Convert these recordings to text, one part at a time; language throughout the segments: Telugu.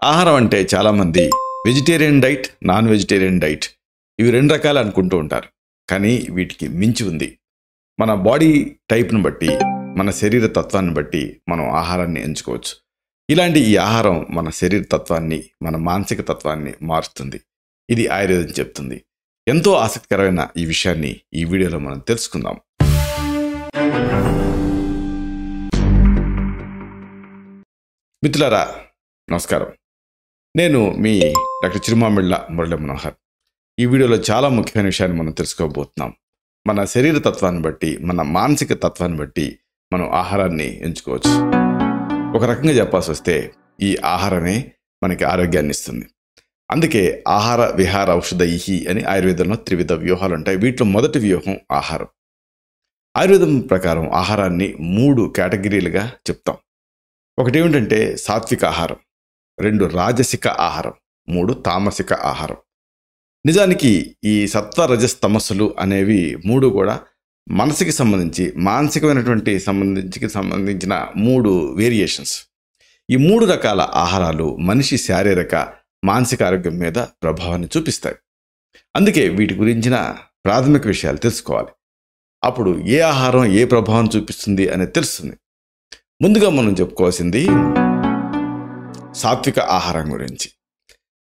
ఆహారం అంటే చాలామంది vegetarian diet, non vegetarian diet ఇవి రెండు రకాలు అనుకుంటూ ఉంటారు. కానీ వీటికి మించి ఉంది. మన బాడీ టైప్ను బట్టి, మన శరీర తత్వాన్ని బట్టి మనం ఆహారాన్ని ఎంచుకోవచ్చు. ఇలాంటి ఈ ఆహారం మన శరీర తత్వాన్ని, మన మానసిక తత్వాన్ని మారుస్తుంది. ఇది ఆయుర్వేదం చెప్తుంది. ఎంతో ఆసక్తికరమైన ఈ విషయాన్ని ఈ వీడియోలో మనం తెలుసుకుందాం. మిత్రులారా, నమస్కారం. నేను మీ డాక్టర్ చిరుమామిళ్ళ మురళీ మనోహర్. ఈ వీడియోలో చాలా ముఖ్యమైన విషయాన్ని మనం తెలుసుకోబోతున్నాం. మన శరీర తత్వాన్ని బట్టి, మన మానసిక తత్వాన్ని బట్టి మనం ఆహారాన్ని ఎంచుకోవచ్చు. ఒక రకంగా చెప్పాల్సి వస్తే ఈ ఆహారమే మనకి ఆరోగ్యాన్ని ఇస్తుంది. అందుకే ఆహార విహార ఔషధైహి అని ఆయుర్వేదంలో త్రివిధ వ్యూహాలు ఉంటాయి. వీటిలో మొదటి వ్యూహం ఆహారం. ఆయుర్వేదం ప్రకారం ఆహారాన్ని 3 కేటగిరీలుగా చెప్తాం. ఒకటి ఏమిటంటే సాత్విక ఆహారం, 2 రాజసిక ఆహారం, 3 తామసిక ఆహారం. నిజానికి ఈ సత్వ రజస్ తమస్సులు అనేవి 3 కూడా మనసుకి సంబంధించి, మానసికమైనటువంటి సంబంధించిన 3 వేరియేషన్స్. ఈ 3 రకాల ఆహారాలు మనిషి శారీరక మానసిక ఆరోగ్యం మీద ప్రభావాన్ని చూపిస్తాయి. అందుకే వీటి గురించిన ప్రాథమిక విషయాలు తెలుసుకోవాలి. అప్పుడు ఏ ఆహారం ఏ ప్రభావం చూపిస్తుంది అనేది తెలుస్తుంది. ముందుగా మనం చెప్పుకోవాల్సింది సాత్విక ఆహారం గురించి.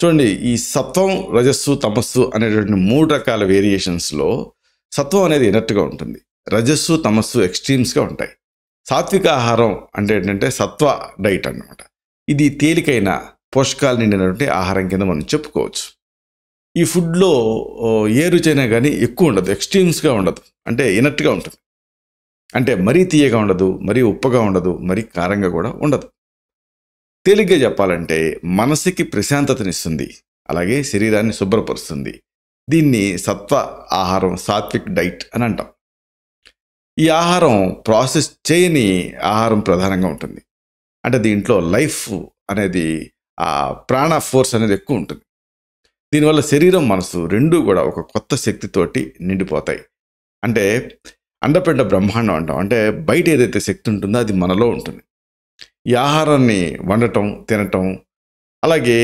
చూడండి, ఈ సత్వం, రజస్సు, తమస్సు అనేటువంటి 3 రకాల వేరియేషన్స్లో సత్వం అనేది ఇనర్ట్గా ఉంటుంది, రజస్సు, తమస్సు ఎక్స్ట్రీమ్స్గా ఉంటాయి. సాత్విక ఆహారం అంటే ఏంటంటే సత్వ డైట్ అన్నమాట. ఇది తేలికైన పోషకాలు నిండినటువంటి ఆహారం కింద మనం చెప్పుకోవచ్చు. ఈ ఫుడ్లో ఏ రుచైనా కానీ ఎక్కువ ఉండదు, ఎక్స్ట్రీమ్స్గా ఉండదు, అంటే ఇనర్ట్గా ఉంటుంది. అంటే మరీ తీయగా ఉండదు, మరీ ఉప్పగా ఉండదు, మరీ కారంగా కూడా ఉండదు. తేలిగ్గా చెప్పాలంటే మనసుకి ప్రశాంతతనిస్తుంది, అలాగే శరీరాన్ని శుభ్రపరుస్తుంది. దీన్ని సత్వ ఆహారం, సాత్విక్ డైట్ అని అంటాం. ఈ ఆహారం ప్రాసెస్ చేయని ఆహారం ప్రధానంగా ఉంటుంది. అంటే దీంట్లో లైఫ్ అనేది, ఆ ప్రాణ ఫోర్స్ అనేది ఎక్కువ ఉంటుంది. దీనివల్ల శరీరం, మనసు రెండూ కూడా ఒక కొత్త శక్తితోటి నిండిపోతాయి. అంటే అండపిండ బ్రహ్మాండం అంటాం. అంటే బయట ఏదైతే శక్తి ఉంటుందో అది మనలో ఉంటుంది. ఈ ఆహారాన్ని వండటం, తినటం, అలాగే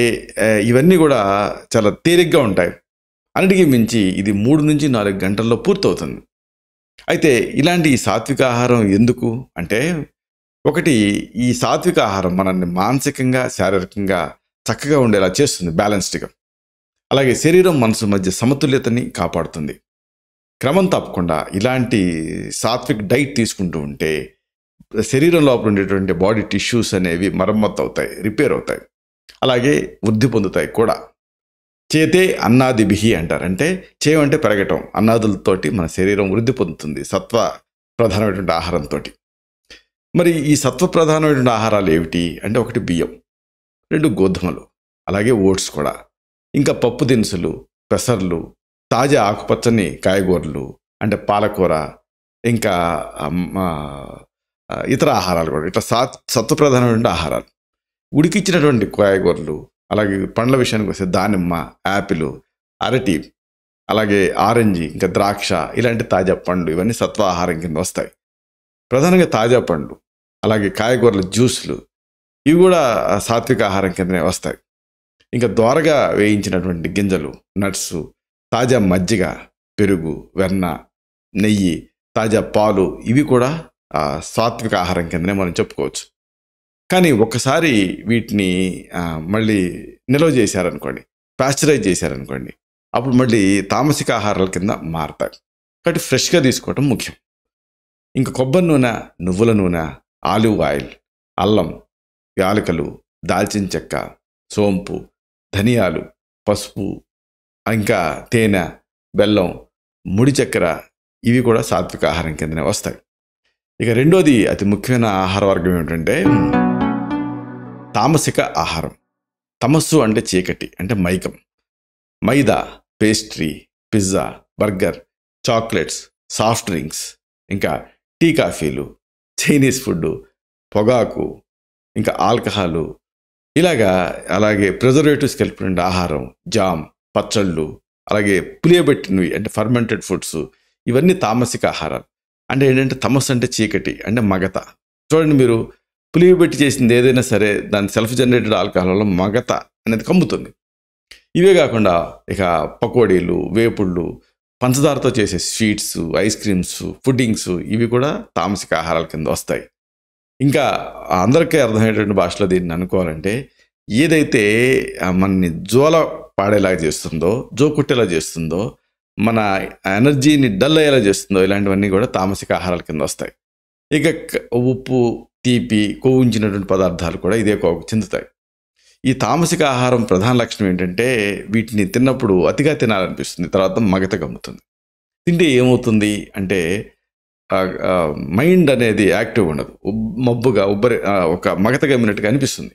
ఇవన్నీ కూడా చాలా తేలిగ్గా ఉంటాయి. అన్నిటికీ మించి ఇది 3 నుంచి 4 గంటల్లో పూర్తవుతుంది. అయితే ఇలాంటి ఈ సాత్విక ఆహారం ఎందుకు అంటే, ఒకటి, ఈ సాత్విక ఆహారం మనల్ని మానసికంగా, శారీరకంగా చక్కగా ఉండేలా చేస్తుంది, బ్యాలెన్స్డ్గా. అలాగే శరీరం, మనసు మధ్య సమతుల్యతని కాపాడుతుంది. క్రమం తప్పకుండా ఇలాంటి సాత్విక్ డైట్ తీసుకుంటూ ఉంటే శరీరం లోపల ఉండేటువంటి బాడీ టిష్యూస్ అనేవి మరమ్మత్తు అవుతాయి, రిపేర్ అవుతాయి, అలాగే వృద్ధి పొందుతాయి కూడా. చేతే అన్నాదిభిహి అంటారు. అంటే చేయమంటే పెరగటం, అన్నాదులతోటి మన శరీరం వృద్ధి పొందుతుంది సత్వ ప్రధానమైనటువంటి ఆహారంతో. మరి ఈ సత్వ ప్రధానమైనటువంటి ఆహారాలు ఏమిటి అంటే, 1 బియ్యం, 2 గోధుమలు, అలాగే ఓట్స్ కూడా, ఇంకా పప్పు దినుసులు, పెసర్లు, తాజా ఆకుపచ్చని కాయగూరలు అంటే పాలకూర, ఇంకా ఇతర ఆహారాలు కూడా. ఇట్లా సత్వప్రధానమైన ఆహారాలు, ఉడికిచ్చినటువంటి కాయగూరలు, అలాగే పండ్ల విషయానికి వస్తే దానిమ్మ, యాపిల్, అరటి, అలాగే ఆరెంజ్, ఇంకా ద్రాక్ష, ఇలాంటి తాజా పండ్లు, ఇవన్నీ సత్వ ఆహారం కింద వస్తాయి. ప్రధానంగా తాజా పండ్లు, అలాగే కాయగూరల జ్యూస్లు, ఇవి కూడా సాత్విక ఆహారం కిందనే వస్తాయి. ఇంకా దోరగా వేయించినటువంటి గింజలు, నట్స్, తాజా మజ్జిగ, పెరుగు, వెన్న, నెయ్యి, తాజా పాలు, ఇవి కూడా సాత్విక ఆహారం కిందనే మనం చెప్పుకోవచ్చు. కానీ ఒక్కసారి వీటిని మళ్ళీ నిల్వ చేశారనుకోండి, పాస్చరైజ్ చేశారనుకోండి, అప్పుడు మళ్ళీ తామసిక ఆహారాల కింద మారతాయి. కాబట్టి ఫ్రెష్గా తీసుకోవటం ముఖ్యం. ఇంకా కొబ్బరి నూనె, నువ్వుల నూనె, ఆలివ్ ఆయిల్, అల్లం, యాలకులు, దాల్చిన చెక్క, సోంపు, ధనియాలు, పసుపు, ఇంకా తేనె, బెల్లం, ముడి చక్కెర, ఇవి కూడా సాత్విక ఆహారం కిందనే వస్తాయి. ఇక రెండోది అతి ముఖ్యమైన ఆహార వర్గం ఏమిటంటే తామసిక ఆహారం. తమస్సు అంటే చీకటి, అంటే మైకం. Maida, pastry, pizza, burger, chocolates, soft drinks, ఇంకా టీ కాఫీలు, చైనీస్ ఫుడ్, పొగాకు, ఇంకా ఆల్కహాలు, అలాగే ప్రిజర్వేటివ్స్ కలిపిన ఆహారం, జామ్, పచ్చళ్ళు, అలాగే పులియబెట్టినవి అంటే ఫర్మెంటెడ్ ఫుడ్స్, ఇవన్నీ తామసిక ఆహారాలు. అంటే ఏంటంటే తమస్సు అంటే చీకటి, అంటే మగత. చూడండి, మీరు పులియబెట్టి చేసింది ఏదైనా సరే దాని సెల్ఫ్ జనరేటెడ్ ఆల్కహాల్ వల్ల మగత అనేది కమ్ముతుంది. ఇవే కాకుండా ఇక పకోడీలు, వేపుళ్ళు, పంచదారతో చేసే స్వీట్స్, ఐస్ క్రీమ్స్, పుడ్డింగ్స్ ఇవి కూడా తామసిక ఆహారాల కింద వస్తాయి. ఇంకా అందరికీ అర్థమయ్యేటువంటి భాషలో దీన్ని అనుకోవాలంటే ఏదైతే మనని జోల పాడేలాగా చేస్తుందో, జోకొట్టేలా చేస్తుందో, మన ఎనర్జీని డల్ అయ్యేలా చేస్తుందో ఇలాంటివన్నీ కూడా తామసిక ఆహారాల కింద వస్తాయి. ఇక ఉప్పు, తీపి, కొవ్వు ఉంచినటువంటి పదార్థాలు కూడా ఇదే కోవకు చెందుతాయి. ఈ తామసిక ఆహారం ప్రధాన లక్షణం ఏంటంటే వీటిని తిన్నప్పుడు అతిగా తినాలనిపిస్తుంది, తర్వాత మగత గమ్ముతుంది. తింటే ఏమవుతుంది అంటే మైండ్ అనేది యాక్టివ్ ఉండదు, మబ్బుగా ఒక మగత గమ్మినట్టుగా అనిపిస్తుంది.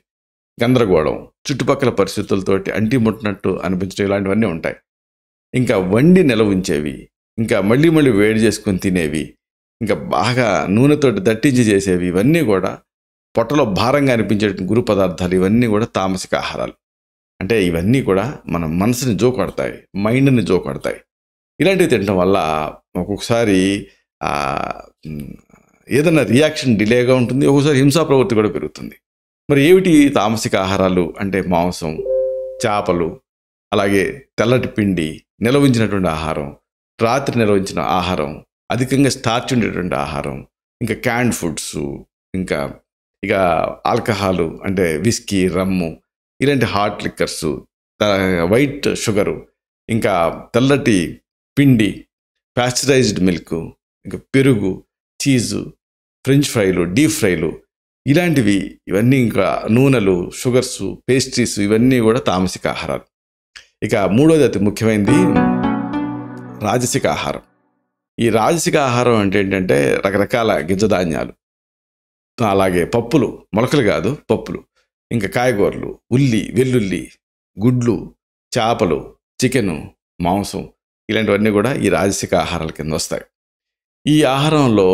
గందరగోళం, చుట్టుపక్కల పరిస్థితులతోటి అంటి ముట్టినట్టు అనిపించడం ఇలాంటివన్నీ ఉంటాయి. ఇంకా వండి నిలవ ఉంచేవి, ఇంకా మళ్ళీ మళ్ళీ వేడి చేసుకొని తినేవి, ఇంకా బాగా నూనెతోటి దట్టించి చేసేవి, ఇవన్నీ కూడా పొట్టలో భారంగా అనిపించే గురు పదార్థాలు, ఇవన్నీ కూడా తామసిక ఆహారాలు. అంటే ఇవన్నీ కూడా మన మనసుని జోకొడతాయి, మైండ్ని జోకొడతాయి. ఇలాంటివి తినడం వల్ల ఒక్కొక్కసారి ఏదైనా రియాక్షన్ డిలేగా ఉంటుంది, ఒక్కొక్కసారి హింసా ప్రవృత్తి కూడా పెరుగుతుంది. మరి ఏమిటి తామసిక ఆహారాలు అంటే మాంసం, చేపలు, అలాగే తెల్లటి పిండి, నిల్వ ఉంచినటువంటి ఆహారం, రాత్రి నిల్వ ఉంచిన ఆహారం, అధికంగా స్టార్చ్ ఉండేటువంటి ఆహారం, ఇంకా క్యాన్డ్ ఫుడ్స్, ఇంకా ఇక ఆల్కహాలు అంటే విస్కీ, రమ్ము, ఇలాంటి హాట్ లిక్కర్సు, వైట్ షుగరు, ఇంకా తెల్లటి పిండి, పాస్చరైజ్డ్ మిల్క్, ఇంకా పెరుగు, చీజు, ఫ్రెంచ్ ఫ్రైలు, డీప్ ఫ్రైలు, ఇలాంటివి, ఇవన్నీ ఇంకా నూనెలు, షుగర్సు, పేస్ట్రీస్, ఇవన్నీ కూడా తామసిక ఆహారాలు. ఇక మూడోది అతి ముఖ్యమైనది రాజసిక ఆహారం. ఈ రాజసిక ఆహారం అంటే ఏంటంటే రకరకాల గింజధాన్యాలు, అలాగే పప్పులు, మొలకలు కాదు పప్పులు, ఇంకా కాయగూరలు, ఉల్లి, వెల్లుల్లి, గుడ్లు, చేపలు, చికెను, మాంసం, ఇలాంటివన్నీ కూడా ఈ రాజసిక ఆహారాల కింద వస్తాయి. ఈ ఆహారంలో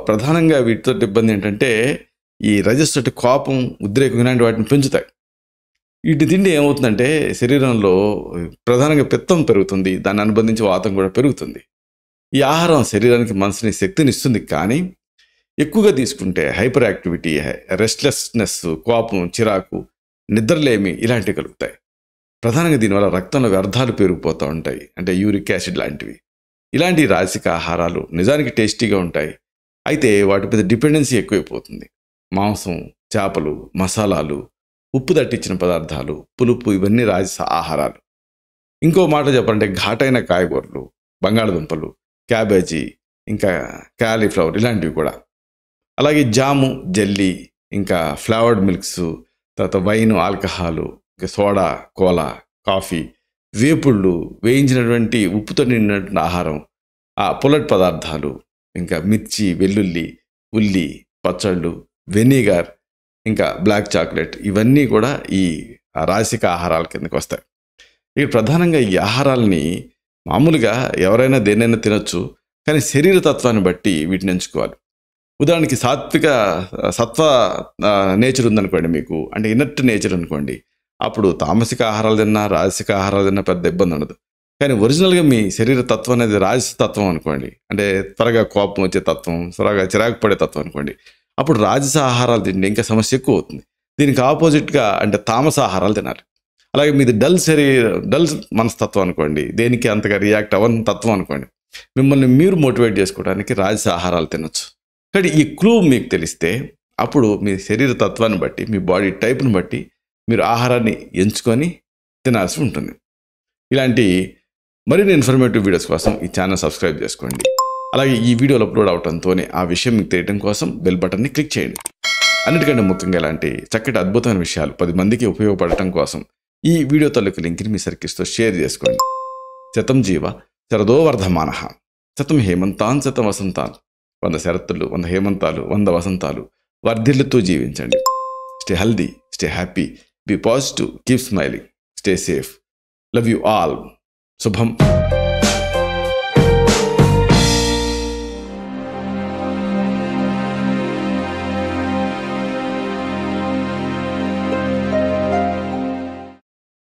ప్రధానంగా వీటితో ఇబ్బంది ఏంటంటే ఈ రజస్సు, కోపం, ఉద్రేకం ఇలాంటి వాటిని పెంచుతాయి. వీటి తిండి ఏమవుతుందంటే శరీరంలో ప్రధానంగా పిత్తం పెరుగుతుంది, దాన్ని అనుబంధించి వాతం కూడా పెరుగుతుంది. ఈ ఆహారం శరీరానికి మనసుని శక్తిని ఇస్తుంది, కానీ ఎక్కువగా తీసుకుంటే హైపర్ యాక్టివిటీ, రెస్ట్లెస్నెస్, కోపం, చిరాకు, నిద్రలేమి ఇలాంటివి కలుగుతాయి. ప్రధానంగా దీనివల్ల రక్తంలో వ్యర్థాలు పెరిగిపోతూ ఉంటాయి, అంటే యూరిక్ యాసిడ్ లాంటివి. ఇలాంటి రాజసిక ఆహారాలు నిజానికి టేస్టీగా ఉంటాయి, అయితే వాటి మీద డిపెండెన్సీ ఎక్కువైపోతుంది. మాంసం, చేపలు, మసాలాలు, ఉప్పు దట్టించిన పదార్థాలు, పులుపు, ఇవన్నీ రాజస ఆహారాలు. ఇంకో మాట చెప్పాలంటే ఘాటైన కాయగూరలు, బంగాళదుంపలు, క్యాబేజీ, ఇంకా క్యాలీఫ్లవర్, ఇలాంటివి కూడా. అలాగే జాము, జెల్లీ, ఇంకా ఫ్లేవర్డ్ మిల్క్స్, తర్వాత వైన్, ఆల్కహాలు, ఇంకా సోడా, కోలా, కాఫీ, వేపుళ్ళు, వేయించినటువంటి ఉప్పుతో నిండినటువంటి ఆహారం, పుల్లటి పదార్థాలు, ఇంకా మిర్చి, వెల్లుల్లి, ఉల్లి, పచ్చళ్ళు, వెనిగర్, ఇంకా బ్లాక్ చాక్లెట్, ఇవన్నీ కూడా ఈ రాజసిక ఆహారాల కిందకి వస్తాయి. ఇవి ప్రధానంగా ఈ ఆహారాలని మామూలుగా ఎవరైనా దేనైనా తినొచ్చు, కానీ శరీర తత్వాన్ని బట్టి వీటిని ఎంచుకోవాలి. ఉదాహరణకి సత్వ నేచర్ ఉందనుకోండి మీకు, అంటే ఇనర్ట్ నేచర్ అనుకోండి, అప్పుడు తామసిక ఆహారాలు తిన్నా, రాజసిక ఆహారాలు తిన్నా పెద్ద ఇబ్బంది ఉండదు. కానీ ఒరిజినల్గా మీ శరీర తత్వం అనేది రాజస తత్వం అనుకోండి, అంటే త్వరగా కోపం వచ్చే తత్వం, త్వరగా చిరాకు పడే తత్వం అనుకోండి, అప్పుడు రాజస ఆహారాలు తింటే ఇంకా సమస్య ఎక్కువ అవుతుంది. దీనికి ఆపోజిట్గా అంటే తామస ఆహారాలు తినాలి. అలాగే మీది డల్ మనస్తత్వం అనుకోండి, దేనికి అంతగా రియాక్ట్ అవ్వని తత్వం అనుకోండి, మిమ్మల్ని మీరు మోటివేట్ చేసుకోవడానికి రాజస ఆహారాలు తినొచ్చు. కానీ ఈ క్లూ మీకు తెలిస్తే అప్పుడు మీ శరీర తత్వాన్ని బట్టి, మీ బాడీ టైప్ని బట్టి మీరు ఆహారాన్ని ఎంచుకొని తినాల్సి ఉంటుంది. ఇలాంటి మరిన్ని ఇన్ఫర్మేటివ్ వీడియోస్ కోసం ఈ ఛానల్ సబ్స్క్రైబ్ చేసుకోండి. అలాగే ఈ వీడియోలు అప్లోడ్ అవడంతోనే ఆ విషయం మీకు తెలియడం కోసం బెల్ బటన్ని క్లిక్ చేయండి. అన్నిటికంటే ముఖ్యంగా ఇలాంటి చక్కటి అద్భుతమైన విషయాలు 10 మందికి ఉపయోగపడటం కోసం ఈ వీడియో తాలూకు లింక్ని మీ సర్కిల్స్తో షేర్ చేసుకోండి. శతం జీవ శరదో వర్ధమానః, శతం హేమంతాన్ శతం వసంతాన్, 100 శరత్తులు, 100 హేమంతాలు, 100 వసంతాలు వర్ధిల్లుతూ జీవించండి. Stay healthy, stay happy, be positive, keep smiling, stay safe. Love you all. శుభం.